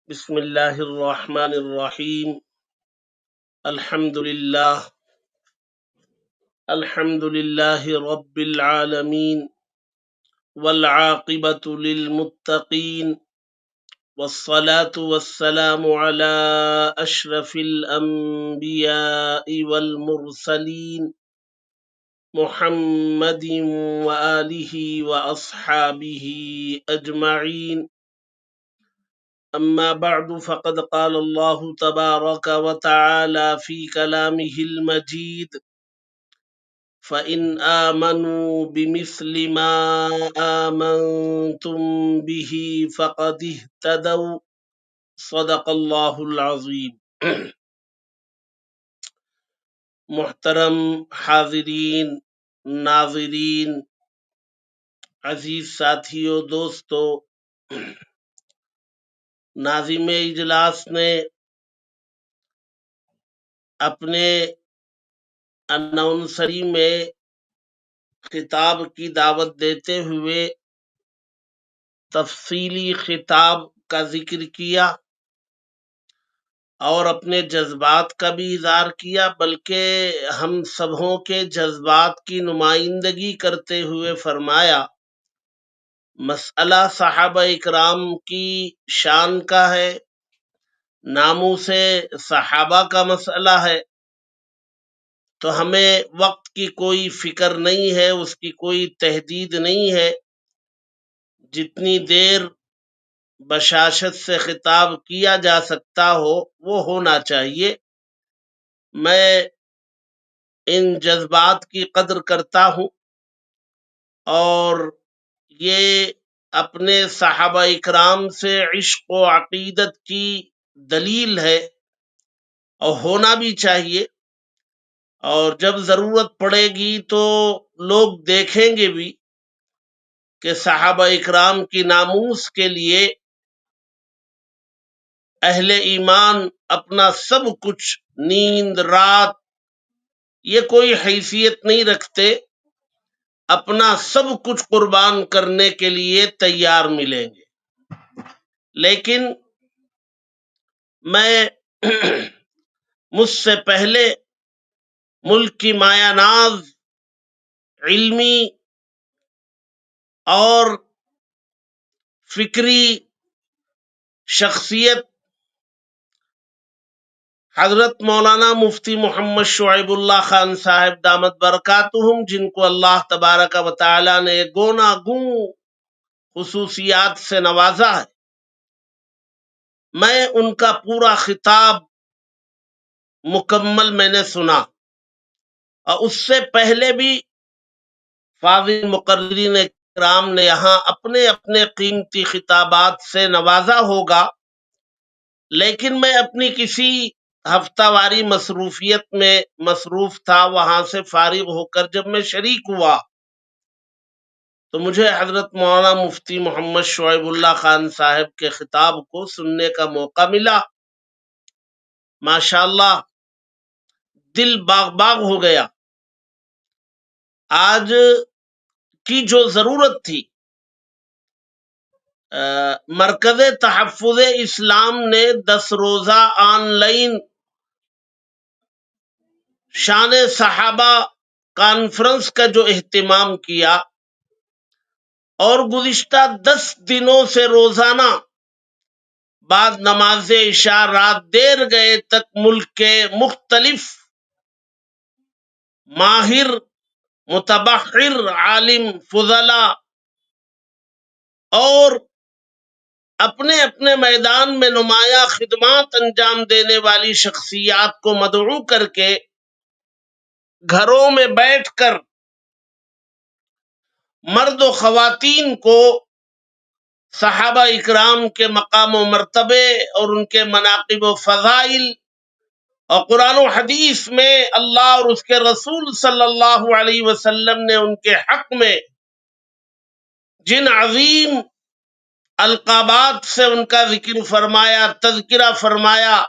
بسم اللہ الرحمن الرحیم الحمد للہ رب العالمین والعاقبۃ للمتقین والصلاة والسلام علی اشرف الانبیاء والمرسلین محمد وآلہ واصحابہ اجمعین. أما بعد فقد قال الله تبارك وتعالى في كلامه المجيد فإن آمنوا بمثل ما آمنتم به فقد اهتدوا. صدق الله العظيم. محترم حاضرین، ناظرین، عزیز ساتھیوں، دوستو، ناظم اجلاس نے اپنے اناؤنسری میں خطاب کی دعوت دیتے ہوئے تفصیلی خطاب کا ذکر کیا اور اپنے جذبات کا بھی اظہار کیا، بلکہ ہم سبوں کے جذبات کی نمائندگی کرتے ہوئے فرمایا مسئلہ صحابہ اکرام کی شان کا ہے، ناموس صحابہ کا مسئلہ ہے، تو ہمیں وقت کی کوئی فکر نہیں ہے، اس کی کوئی تحدید نہیں ہے، جتنی دیر بشاشت سے خطاب کیا جا سکتا ہو وہ ہونا چاہیے. میں ان جذبات کی قدر کرتا ہوں اور یہ اپنے صحابہ اکرام سے عشق و عقیدت کی دلیل ہے اور ہونا بھی چاہیے، اور جب ضرورت پڑے گی تو لوگ دیکھیں گے بھی کہ صحابہ اکرام کی ناموس کے لیے اہل ایمان اپنا سب کچھ، نیند، رات، یہ کوئی حیثیت نہیں رکھتے، اپنا سب کچھ قربان کرنے کے لیے تیار ملیں گے. لیکن میں مجھ سے پہلے ملک کی مایہ ناز علمی اور فکری شخصیت حضرت مولانا مفتی محمد شعیب اللہ خان صاحب دامت برکاتہم، جن کو اللہ تبارک و تعالی نے گوناگون خصوصیات سے نوازا ہے، میں ان کا پورا خطاب مکمل میں نے سنا، اور اس سے پہلے بھی فاضل مقررین کرام نے یہاں اپنے اپنے قیمتی خطابات سے نوازا ہوگا، لیکن میں اپنی کسی ہفتہ واری مصروفیت میں مصروف تھا، وہاں سے فارغ ہو کر جب میں شریک ہوا تو مجھے حضرت مولانا مفتی محمد شعیب اللہ خان صاحب کے خطاب کو سننے کا موقع ملا. ماشاءاللہ دل باغ باغ ہو گیا. آج کی جو ضرورت تھی، مرکز تحفظ اسلام نے 10 روزہ آن لائن شان صحابہ کانفرنس کا جو اہتمام کیا اور گزشتہ 10 دنوں سے روزانہ بعد نماز عشاء رات دیر گئے تک ملک کے مختلف ماہر، متبحر، عالم، فضلاء اور اپنے اپنے میدان میں نمایاں خدمات انجام دینے والی شخصیات کو مدعو کر کے گھروں میں بیٹھ کر مرد و خواتین کو صحابہ اکرام کے مقام و مرتبے اور ان کے مناقب و فضائل اور قرآن و حدیث میں اللہ اور اس کے رسول صلی اللہ علیہ وسلم نے ان کے حق میں جن عظیم القابات سے ان کا ذکر فرمایا، تذکرہ فرمایا،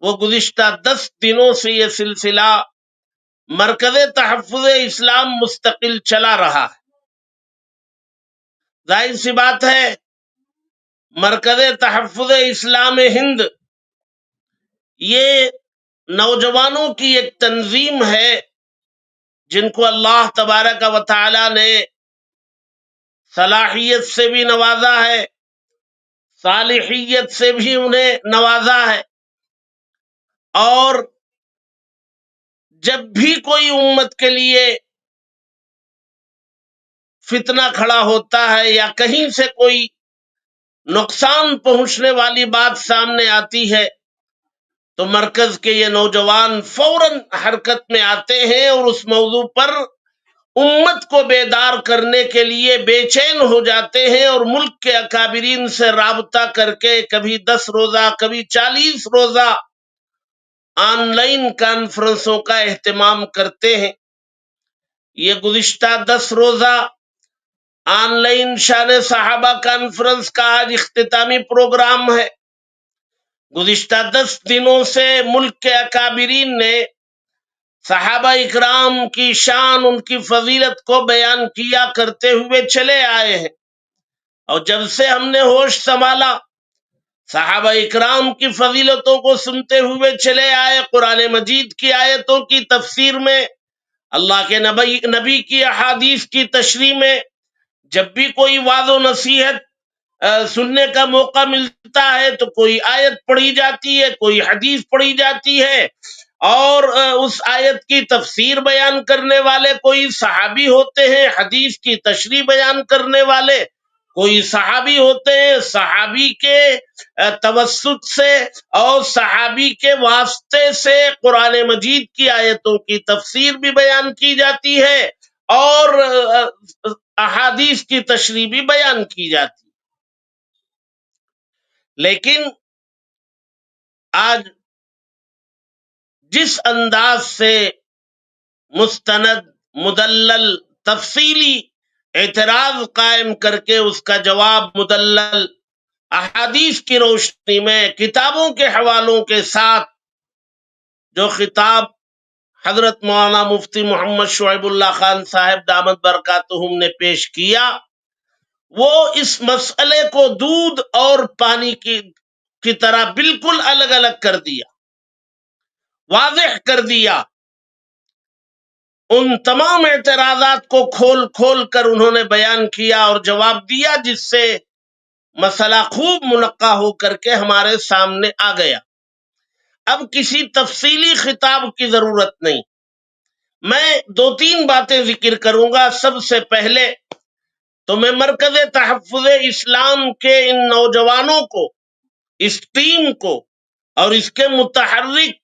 وہ گزشتہ 10 دنوں سے یہ سلسلہ مرکز تحفظ اسلام مستقل چلا رہا ہے. ظاہر سی بات ہے مرکز تحفظ اسلام ہند یہ نوجوانوں کی ایک تنظیم ہے جن کو اللہ تبارک و تعالی نے صلاحیت سے بھی نوازا ہے، صالحیت سے بھی انہیں نوازا ہے، اور جب بھی کوئی امت کے لیے فتنہ کھڑا ہوتا ہے یا کہیں سے کوئی نقصان پہنچنے والی بات سامنے آتی ہے تو مرکز کے یہ نوجوان فوراً حرکت میں آتے ہیں اور اس موضوع پر امت کو بیدار کرنے کے لیے بے چین ہو جاتے ہیں، اور ملک کے اکابرین سے رابطہ کر کے کبھی 10 روزہ کبھی 40 روزہ آن لائن کانفرنسوں کا اہتمام کرتے ہیں۔ یہ گزشتہ 10 روزہ آن لائن شان صحابہ کانفرنس کا آج اختتامی پروگرام ہے۔ گزشتہ 10 دنوں سے ملک کے اکابرین نے صحابہ اکرام کی شان، ان کی فضیلت کو بیان کیا کرتے ہوئے چلے آئے ہیں، اور جب سے ہم نے ہوش سنبھالا صحابہ اکرام کی فضیلتوں کو سنتے ہوئے چلے آئے، قرآن مجید کی آیتوں کی تفسیر میں، اللہ کے نبی کی احادیث کی تشریح میں، جب بھی کوئی وعظ و نصیحت سننے کا موقع ملتا ہے تو کوئی آیت پڑھی جاتی ہے، کوئی حدیث پڑھی جاتی ہے، اور اس آیت کی تفسیر بیان کرنے والے کوئی صحابی ہوتے ہیں، حدیث کی تشریح بیان کرنے والے کوئی صحابی ہوتے ہیں، صحابی کے توسط سے اور صحابی کے واسطے سے قرآن مجید کی آیتوں کی تفسیر بھی بیان کی جاتی ہے اور احادیث کی تشریح بھی بیان کی جاتی ہے۔ لیکن آج جس انداز سے مستند، مدلل، تفصیلی اعتراض قائم کر کے اس کا جواب مدلل احادیث کی روشنی میں کتابوں کے حوالوں کے ساتھ جو خطاب حضرت مولانا مفتی محمد شعیب اللہ خان صاحب دامت برکاتہم نے پیش کیا، وہ اس مسئلے کو دودھ اور پانی کی طرح بالکل الگ الگ کر دیا، واضح کر دیا۔ ان تمام اعتراضات کو کھول کھول کر انہوں نے بیان کیا اور جواب دیا، جس سے مسئلہ خوب منقع ہو کر کے ہمارے سامنے آ گیا۔ اب کسی تفصیلی خطاب کی ضرورت نہیں، میں 2-3 باتیں ذکر کروں گا۔ سب سے پہلے تو میں مرکز تحفظ اسلام کے ان نوجوانوں کو، اس ٹیم کو اور اس کے متحرک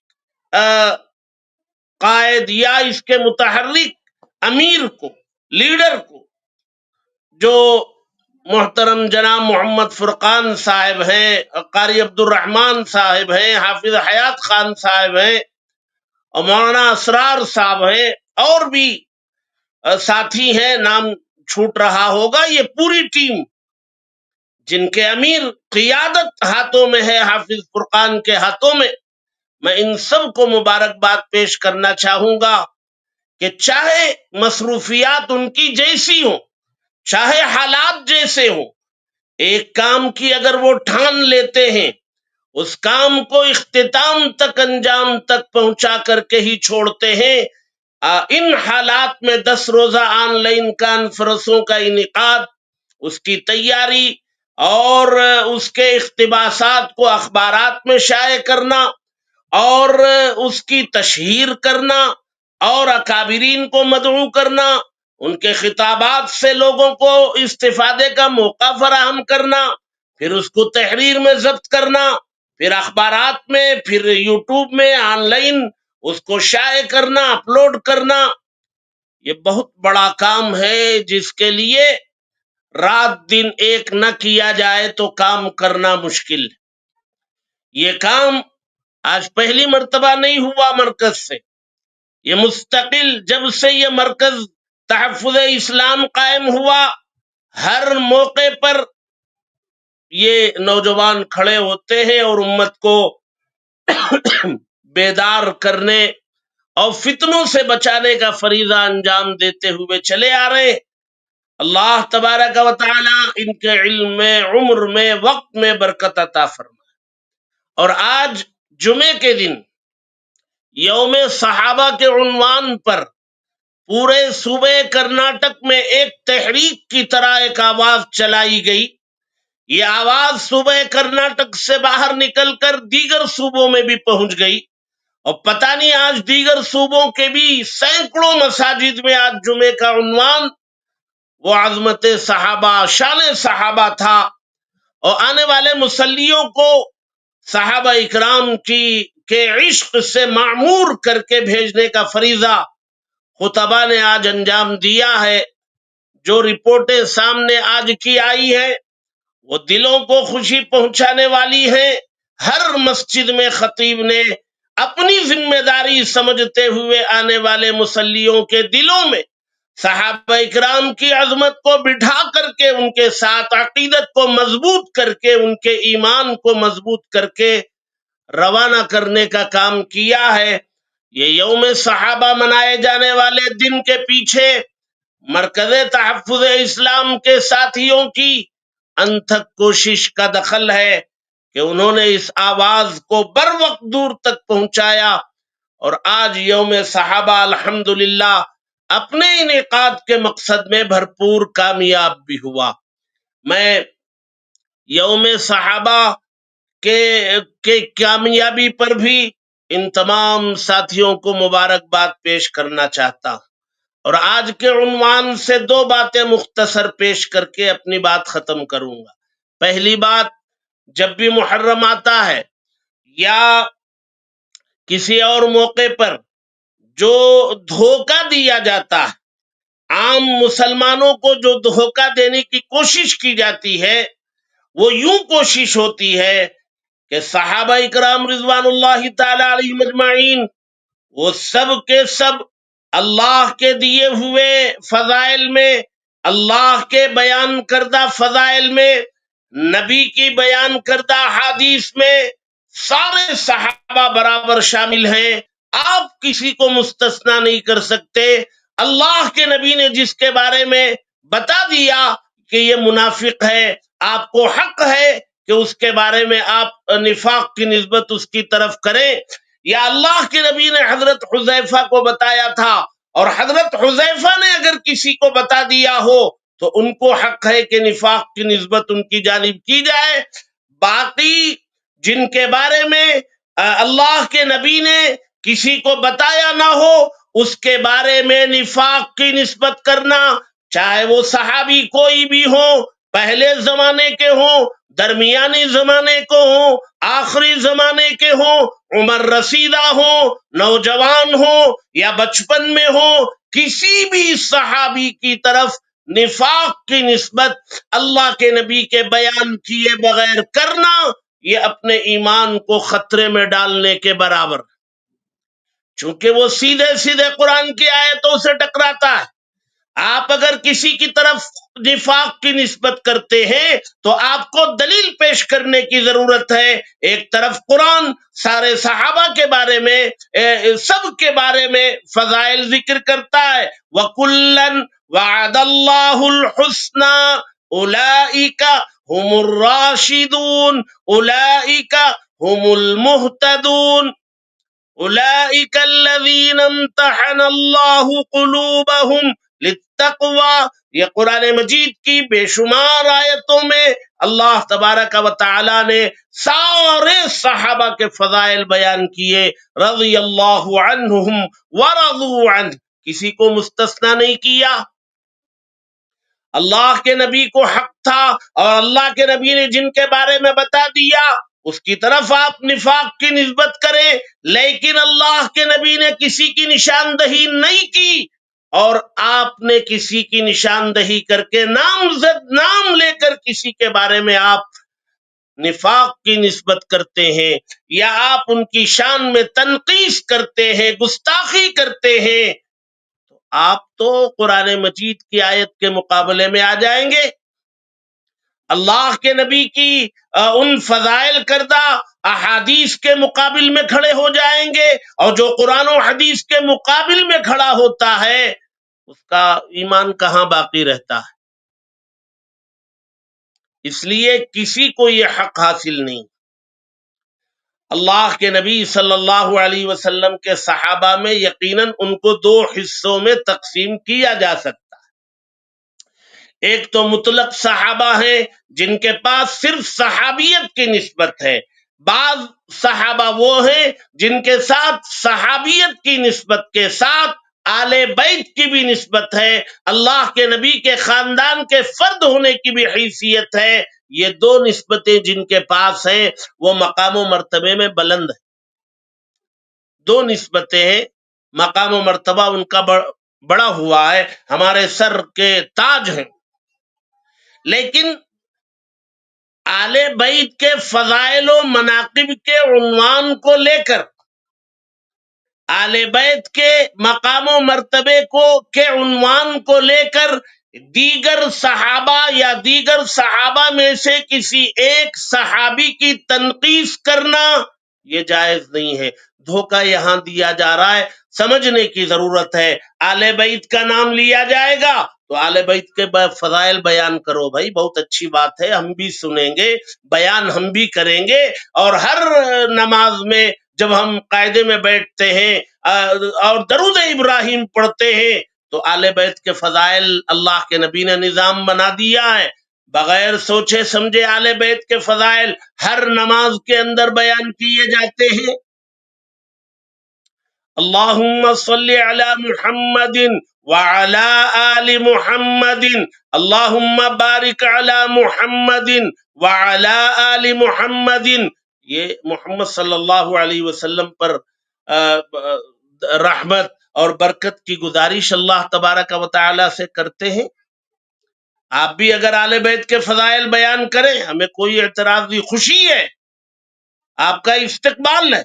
قائد یا اس کے متحرک امیر کو، لیڈر کو، جو محترم جناب محمد فرقان صاحب ہیں، قاری عبد الرحمان صاحب ہیں، حافظ حیات خان صاحب ہیں، اور مولانا اسرار صاحب ہیں، اور بھی ساتھی ہیں، نام چھوٹ رہا ہوگا، یہ پوری ٹیم جن کے امیر قیادت ہاتھوں میں ہے، حافظ فرقان کے ہاتھوں میں ان سب کو مبارکباد پیش کرنا چاہوں گا کہ چاہے مصروفیات ان کی جیسی ہوں، چاہے حالات جیسے ہوں، ایک کام کی اگر وہ ٹھان لیتے ہیں اس کام کو اختتام تک، انجام تک پہنچا کر کے ہی چھوڑتے ہیں۔ ان حالات میں 10 روزہ آن لائن کانفرنسوں کا انعقاد، اس کی تیاری اور اس کے اقتباسات کو اخبارات میں شائع کرنا اور اس کی تشہیر کرنا اور اکابرین کو مدعو کرنا، ان کے خطابات سے لوگوں کو استفادے کا موقع فراہم کرنا، پھر اس کو تحریر میں ضبط کرنا، پھر اخبارات میں، پھر یوٹیوب میں آن لائن اس کو شائع کرنا، اپلوڈ کرنا، یہ بہت بڑا کام ہے جس کے لیے رات دن ایک نہ کیا جائے تو کام کرنا مشکل ہے۔ یہ کام آج پہلی مرتبہ نہیں ہوا مرکز سے، یہ مستقل جب سے یہ مرکز تحفظ اسلام قائم ہوا، ہر موقع پر یہ نوجوان کھڑے ہوتے ہیں اور امت کو بیدار کرنے اور فتنوں سے بچانے کا فریضہ انجام دیتے ہوئے چلے آ رہے ہیں۔ اللہ تبارک و تعالی ان کے علم میں، عمر میں، وقت میں برکت عطا فرمائے۔ اور آج جمعے کے دن یوم صحابہ کے عنوان پر پورے صوبے کرناٹک میں ایک تحریک کی طرح ایک آواز چلائی گئی۔ یہ آواز صوبہ کرناٹک سے باہر نکل کر دیگر صوبوں میں بھی پہنچ گئی، اور پتہ نہیں آج دیگر صوبوں کے بھی سینکڑوں مساجد میں آج جمعے کا عنوان وہ عظمت صحابہ، شان صحابہ تھا، اور آنے والے مصلیوں کو صحابہ اکرام کے عشق سے معمور کر کے بھیجنے کا فریضہ خطبہ نے آج انجام دیا ہے۔ جو رپورٹیں سامنے آج کی آئی ہیں وہ دلوں کو خوشی پہنچانے والی ہیں۔ ہر مسجد میں خطیب نے اپنی ذمہ داری سمجھتے ہوئے آنے والے مصلیوں کے دلوں میں صحابہ اکرام کی عظمت کو بٹھا کر کے، ان کے ساتھ عقیدت کو مضبوط کر کے، ان کے ایمان کو مضبوط کر کے روانہ کرنے کا کام کیا ہے۔ یہ یوم صحابہ منائے جانے والے دن کے پیچھے مرکز تحفظ اسلام کے ساتھیوں کی انتھک کوشش کا دخل ہے کہ انہوں نے اس آواز کو بر وقت دور تک پہنچایا، اور آج یوم صحابہ الحمدللہ اپنے انعقاد کے مقصد میں بھرپور کامیاب بھی ہوا۔ میں یوم صحابہ کے کامیابی پر بھی ان تمام ساتھیوں کو مبارکباد پیش کرنا چاہتا ہوں، اور آج کے عنوان سے دو باتیں مختصر پیش کر کے اپنی بات ختم کروں گا۔ پہلی بات، جب بھی محرم آتا ہے یا کسی اور موقع پر جو دھوکہ دیا جاتا ہے، عام مسلمانوں کو جو دھوکہ دینے کی کوشش کی جاتی ہے، وہ یوں کوشش ہوتی ہے کہ صحابہ اکرام رضوان اللہ تعالی علیہم اجمعین وہ سب کے سب اللہ کے دیے ہوئے فضائل میں، اللہ کے بیان کردہ فضائل میں، نبی کی بیان کردہ حدیث میں سارے صحابہ برابر شامل ہیں۔ آپ کسی کو مستثنا نہیں کر سکتے۔ اللہ کے نبی نے جس کے بارے میں بتا دیا کہ یہ منافق ہے، آپ کو حق ہے کہ اس کے بارے میں آپ نفاق کی نسبت اس کی طرف کریں۔ یا اللہ کے نبی نے حضرت حذیفہ کو بتایا تھا، اور حضرت حذیفہ نے اگر کسی کو بتا دیا ہو تو ان کو حق ہے کہ نفاق کی نسبت ان کی جانب کی جائے۔ باقی جن کے بارے میں اللہ کے نبی نے کسی کو بتایا نہ ہو، اس کے بارے میں نفاق کی نسبت کرنا، چاہے وہ صحابی کوئی بھی ہو، پہلے زمانے کے ہوں، درمیانی زمانے کو ہوں، آخری زمانے کے ہوں، عمر رسیدہ ہوں، نوجوان ہوں یا بچپن میں ہوں، کسی بھی صحابی کی طرف نفاق کی نسبت اللہ کے نبی کے بیان کیے بغیر کرنا، یہ اپنے ایمان کو خطرے میں ڈالنے کے برابر، چونکہ وہ سیدھے سیدھے قرآن کی آیتوں سے ٹکراتا ہے۔ آپ اگر کسی کی طرف نفاق کی نسبت کرتے ہیں تو آپ کو دلیل پیش کرنے کی ضرورت ہے۔ ایک طرف قرآن سارے صحابہ کے بارے میں، سب کے بارے میں فضائل ذکر کرتا ہے، وَكُلًّا وَعَدَ اللَّهُ الْحُسْنَى أُولَئِكَ هُمُ الرَّاشِدُونَ أُولَئِكَ هُمُ الْمُهْتَدُونَ أولئك الذين امتحن الله قلوبهم للتقوى۔ یہ قرآن مجید کی بے شمار آیتوں میں اللہ تبارک و تعالی نے سارے صحابہ کے فضائل بیان کیے، رضی اللہ عنہم ورضوا عنہ، کسی کو مستثنا نہیں کیا۔ اللہ کے نبی کو حق تھا، اور اللہ کے نبی نے جن کے بارے میں بتا دیا اس کی طرف آپ نفاق کی نسبت کریں، لیکن اللہ کے نبی نے کسی کی نشاندہی نہیں کی، اور آپ نے کسی کی نشاندہی کر کے نام لے کر کسی کے بارے میں آپ نفاق کی نسبت کرتے ہیں، یا آپ ان کی شان میں تنقیص کرتے ہیں، گستاخی کرتے ہیں، تو آپ تو قرآن مجید کی آیت کے مقابلے میں آ جائیں گے، اللہ کے نبی کی ان فضائل کردہ احادیث کے مقابل میں کھڑے ہو جائیں گے، اور جو قرآن و حدیث کے مقابل میں کھڑا ہوتا ہے اس کا ایمان کہاں باقی رہتا ہے؟ اس لیے کسی کو یہ حق حاصل نہیں۔ اللہ کے نبی صلی اللہ علیہ وسلم کے صحابہ میں یقیناً ان کو دو حصوں میں تقسیم کیا جا سکتا۔ ایک تو مطلق صحابہ ہیں جن کے پاس صرف صحابیت کی نسبت ہے، بعض صحابہ وہ ہیں جن کے ساتھ صحابیت کی نسبت کے ساتھ آل بیت کی بھی نسبت ہے، اللہ کے نبی کے خاندان کے فرد ہونے کی بھی حیثیت ہے۔ یہ دو نسبتیں جن کے پاس ہیں وہ مقام و مرتبے میں بلند ہیں، دو نسبتیں ہیں، مقام و مرتبہ ان کا بڑا ہوا ہے، ہمارے سر کے تاج ہیں۔ لیکن آل بیت کے فضائل و مناقب کے عنوان کو لے کر، آل بیت کے مقام و مرتبے کے عنوان کو لے کر دیگر صحابہ یا دیگر صحابہ میں سے کسی ایک صحابی کی تنقیص کرنا یہ جائز نہیں ہے۔ دھوکہ یہاں دیا جا رہا ہے، سمجھنے کی ضرورت ہے۔ آل بیت کا نام لیا جائے گا تو آل بیت کے فضائل بیان کرو، بھائی بہت اچھی بات ہے، ہم بھی سنیں گے، بیان ہم بھی کریں گے، اور ہر نماز میں جب ہم قاعدے میں بیٹھتے ہیں اور درود ابراہیم پڑھتے ہیں تو آل بیت کے فضائل اللہ کے نبی نے نظام بنا دیا ہے، بغیر سوچے سمجھے آل بیت کے فضائل ہر نماز کے اندر بیان کیے جاتے ہیں۔ اللہم صلی علی محمد وعلی آل محمد، اللہم بارک علی محمد وعلی آل محمد، یہ محمد صلی اللہ علیہ وسلم پر رحمت اور برکت کی گزارش اللہ تبارک و تعالی سے کرتے ہیں۔ آپ بھی اگر آل بیت کے فضائل بیان کریں ہمیں کوئی اعتراض نہیں، خوشی ہے، آپ کا استقبال ہے،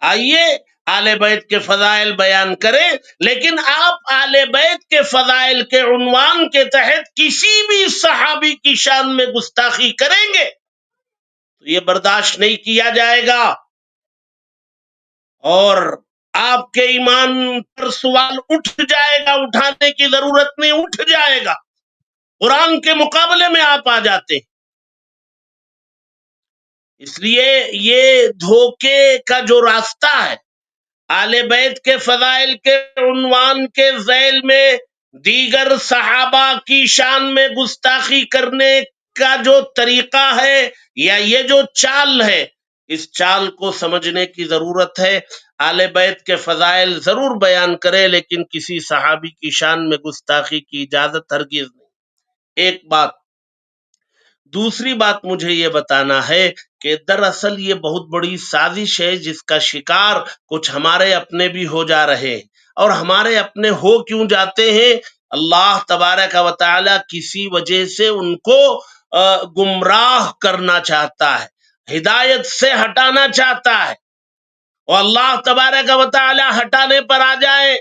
آئیے آل بیت کے فضائل بیان کریں، لیکن آپ آل بیت کے فضائل کے عنوان کے تحت کسی بھی صحابی کی شان میں گستاخی کریں گے تو یہ برداشت نہیں کیا جائے گا، اور آپ کے ایمان پر سوال اٹھ جائے گا، اٹھانے کی ضرورت نہیں، اٹھ جائے گا، قرآن کے مقابلے میں آپ آ جاتے ہیں۔ اس لیے یہ دھوکے کا جو راستہ ہے، آل بیت کے فضائل کے عنوان کے ذیل میں دیگر صحابہ کی شان میں گستاخی کرنے کا جو طریقہ ہے یا یہ جو چال ہے، اس چال کو سمجھنے کی ضرورت ہے۔ آل بیت کے فضائل ضرور بیان کرے لیکن کسی صحابی کی شان میں گستاخی کی اجازت ہرگز نہیں۔ ایک بات، دوسری بات مجھے یہ بتانا ہے کہ دراصل یہ بہت بڑی سازش ہے جس کا شکار کچھ ہمارے اپنے بھی ہو جا رہے ہیں، اور ہمارے اپنے ہو کیوں جاتے ہیں؟ اللہ تبارک و تعالی کسی وجہ سے ان کو گمراہ کرنا چاہتا ہے، ہدایت سے ہٹانا چاہتا ہے، اور اللہ تبارک و تعالی ہٹانے پر آ جائے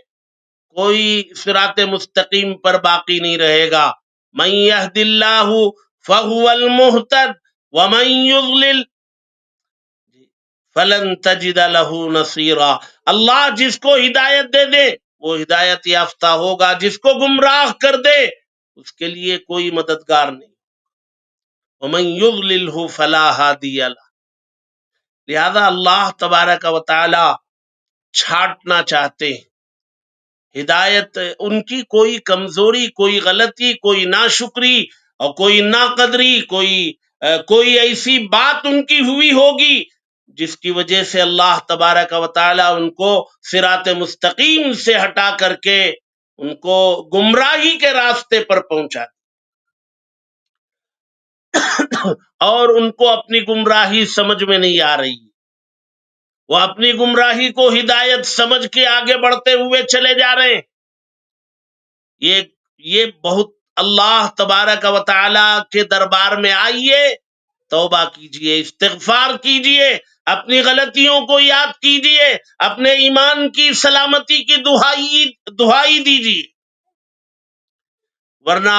کوئی صراط مستقیم پر باقی نہیں رہے گا۔ من یہد اللہ فہو المہتد ومن یضلل فلن تجد لہ نصیرا، اللہ جس کو ہدایت دے دے وہ ہدایت یافتہ ہوگا، جس کو گمراہ کر دے اس کے لیے کوئی مددگار نہیں۔ ومن یضللہ فلا ہادی لہ، لہذا اللہ تبارک و تعالی چھاٹنا چاہتے ہیں، ہدایت ان کی کوئی کمزوری، کوئی غلطی، کوئی ناشکری اور کوئی ناقدری، کوئی ایسی بات ان کی ہوئی ہوگی جس کی وجہ سے اللہ تبارک و تعالی ان کو صراط مستقیم سے ہٹا کر کے ان کو گمراہی کے راستے پر پہنچا اور ان کو اپنی گمراہی سمجھ میں نہیں آ رہی، وہ اپنی گمراہی کو ہدایت سمجھ کے آگے بڑھتے ہوئے چلے جا رہے ہیں۔ یہ بہت، اللہ تبارک و تعالی کے دربار میں آئیے، توبہ کیجئے، استغفار کیجئے، اپنی غلطیوں کو یاد کیجئے، اپنے ایمان کی سلامتی کی دہائی دیجئے، ورنہ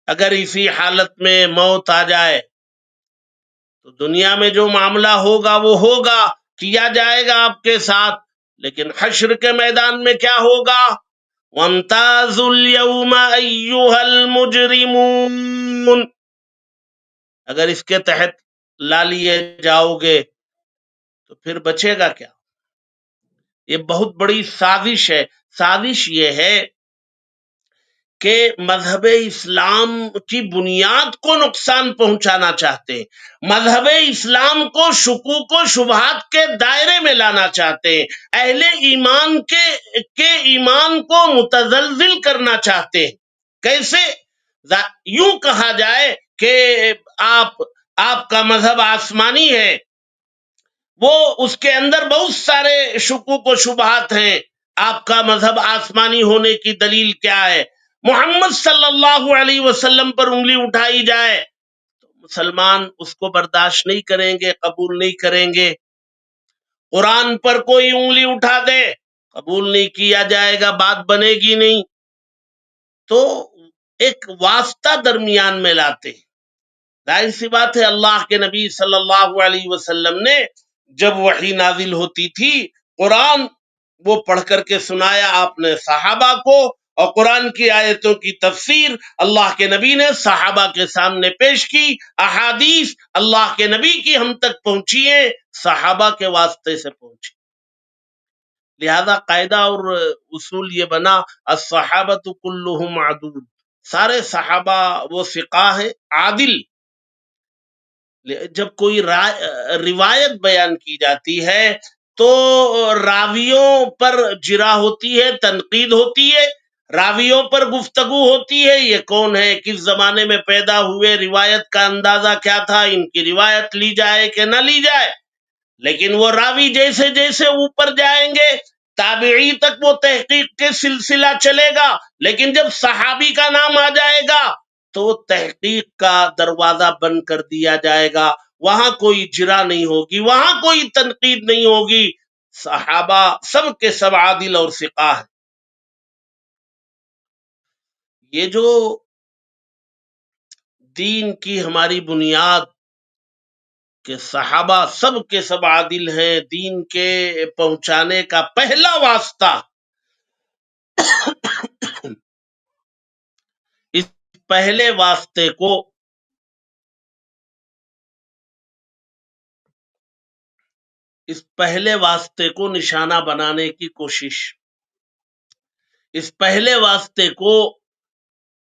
اگر اسی حالت میں موت آ جائے تو دنیا میں جو معاملہ ہوگا وہ ہوگا، کیا جائے گا آپ کے ساتھ، لیکن حشر کے میدان میں کیا ہوگا؟ وَامْتَازُوا الْيَوْمَ أَيُّهَا الْمُجْرِمُونَ، تُفْلِحُونَ، اگر اس کے تحت لا لیے جاؤ گے تو پھر بچے گا کیا؟ یہ بہت بڑی سازش ہے. سازش یہ ہے کہ مذہب اسلام کی بنیاد کو نقصان پہنچانا چاہتے ہیں، مذہب اسلام کو شکوک و شبہات کے دائرے میں لانا چاہتے ہیں، اہل ایمان کے ایمان کو متزلزل کرنا چاہتے ہیں. کیسے؟ یوں کہا جائے کہ آپ کا مذہب آسمانی ہے، وہ اس کے اندر بہت سارے شکوک و شبہات ہیں. آپ کا مذہب آسمانی ہونے کی دلیل کیا ہے؟ محمد صلی اللہ علیہ وسلم پر انگلی اٹھائی جائے تو مسلمان اس کو برداشت نہیں کریں گے، قبول نہیں کریں گے. قرآن پر کوئی انگلی اٹھا دے قبول نہیں کیا جائے گا، بات بنے گی نہیں. تو ایک واسطہ درمیان میں لاتے ہیں. ظاہر سی بات ہے، اللہ کے نبی صلی اللہ علیہ وسلم نے جب وحی نازل ہوتی تھی، قرآن وہ پڑھ کر کے سنایا آپ نے صحابہ کو، اور قرآن کی آیتوں کی تفسیر اللہ کے نبی نے صحابہ کے سامنے پیش کی. احادیث اللہ کے نبی کی ہم تک پہنچی ہیں، صحابہ کے واسطے سے پہنچی. لہذا قاعدہ اور اصول یہ بنا الصحابۃ کلہم عدول، سارے صحابہ وہ ثقہ ہیں، عادل. جب کوئی روایت بیان کی جاتی ہے تو راویوں پر جرح ہوتی ہے، تنقید ہوتی ہے، راویوں پر گفتگو ہوتی ہے. یہ کون ہے، کس زمانے میں پیدا ہوئے، روایت کا اندازہ کیا تھا، ان کی روایت لی جائے کہ نہ لی جائے. لیکن وہ راوی جیسے جیسے اوپر جائیں گے تابعی تک وہ تحقیق کے سلسلہ چلے گا. لیکن جب صحابی کا نام آ جائے گا تو تحقیق کا دروازہ بند کر دیا جائے گا. وہاں کوئی جرح نہیں ہوگی، وہاں کوئی تنقید نہیں ہوگی. صحابہ سب کے سب عادل اور ثقہ ہیں. یہ جو دین کی ہماری بنیاد کہ صحابہ سب کے سب عادل ہیں، دین کے پہنچانے کا پہلا واسطہ، اس پہلے واسطے کو نشانہ بنانے کی کوشش، اس پہلے واسطے کو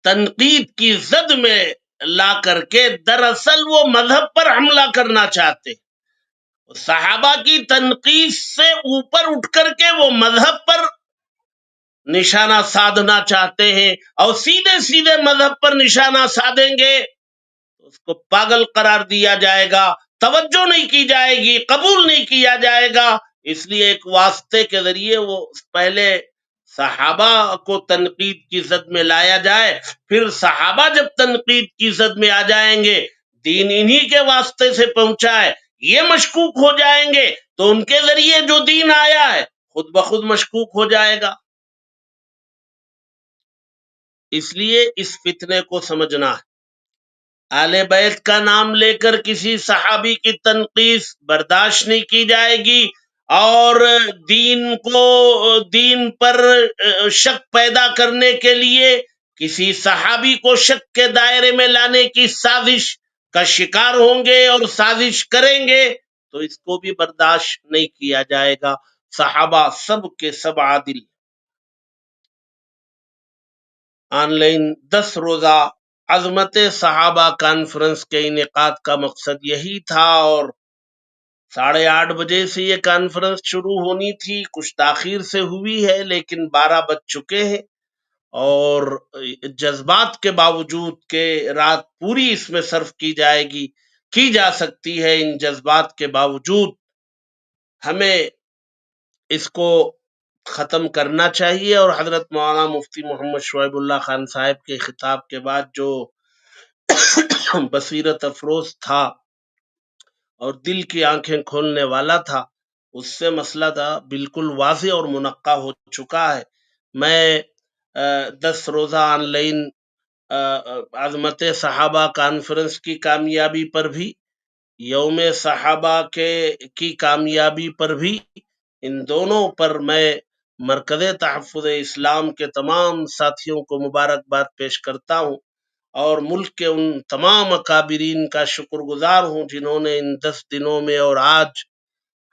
تنقید کی زد میں لا کر کے دراصل وہ مذہب پر حملہ کرنا چاہتے. صحابہ کی تنقید سے اوپر اٹھ کر کے وہ مذہب پر نشانہ سادھنا چاہتے ہیں، اور سیدھے سیدھے مذہب پر نشانہ سادھیں گے تو اس کو پاگل قرار دیا جائے گا، توجہ نہیں کی جائے گی، قبول نہیں کیا جائے گا. اس لیے ایک واسطے کے ذریعے وہ پہلے صحابہ کو تنقید کی زد میں لایا جائے، پھر صحابہ جب تنقید کی زد میں آ جائیں گے، دین انہی کے واسطے سے پہنچا ہے، یہ مشکوک ہو جائیں گے تو ان کے ذریعے جو دین آیا ہے خود بخود مشکوک ہو جائے گا. اس لیے اس فتنے کو سمجھنا ہے. اہل بیت کا نام لے کر کسی صحابی کی تنقید برداشت نہیں کی جائے گی، اور دین پر شک پیدا کرنے کے لیے کسی صحابی کو شک کے دائرے میں لانے کی سازش کا شکار ہوں گے اور سازش کریں گے تو اس کو بھی برداشت نہیں کیا جائے گا. صحابہ سب کے سب عادل. آن لائن 10 روزہ عظمت صحابہ کانفرنس کے انعقاد کا مقصد یہی تھا، اور 8:30 بجے سے یہ کانفرنس شروع ہونی تھی، کچھ تاخیر سے ہوئی ہے لیکن 12 بج چکے ہیں، اور جذبات کے باوجود کہ رات پوری اس میں صرف کی جا سکتی ہے، ان جذبات کے باوجود ہمیں اس کو ختم کرنا چاہیے. اور حضرت مولانا مفتی محمد شعیب اللہ خان صاحب کے خطاب کے بعد جو بصیرت افروز تھا اور دل کی آنکھیں کھولنے والا تھا، اس سے مسئلہ تھا بالکل واضح اور منقع ہو چکا ہے. میں 10 روزہ آن لائن عظمت صحابہ کانفرنس کی کامیابی پر بھی، یوم صحابہ کی کامیابی پر بھی، ان دونوں پر میں مرکز تحفظ اسلام کے تمام ساتھیوں کو مبارکباد پیش کرتا ہوں. اور ملک کے ان تمام اکابرین کا شکر گزار ہوں جنہوں نے ان 10 دنوں میں اور آج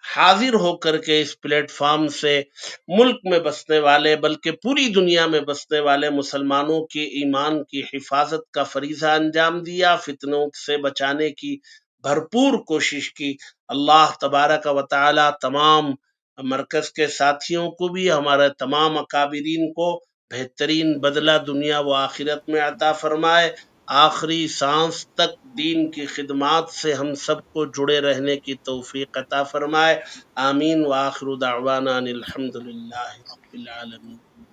حاضر ہو کر کے اس پلیٹ فارم سے ملک میں بسنے والے بلکہ پوری دنیا میں بسنے والے مسلمانوں کے ایمان کی حفاظت کا فریضہ انجام دیا، فتنوں سے بچانے کی بھرپور کوشش کی۔ اللہ تبارک و تعالی تمام مرکز کے ساتھیوں کو بھی، ہمارے تمام اکابرین کو بہترین بدلہ دنیا و آخرت میں عطا فرمائے، آخری سانس تک دین کی خدمات سے ہم سب کو جڑے رہنے کی توفیق عطا فرمائے۔ آمین وآخر دعوانا ان الحمد للہ رب العالمین۔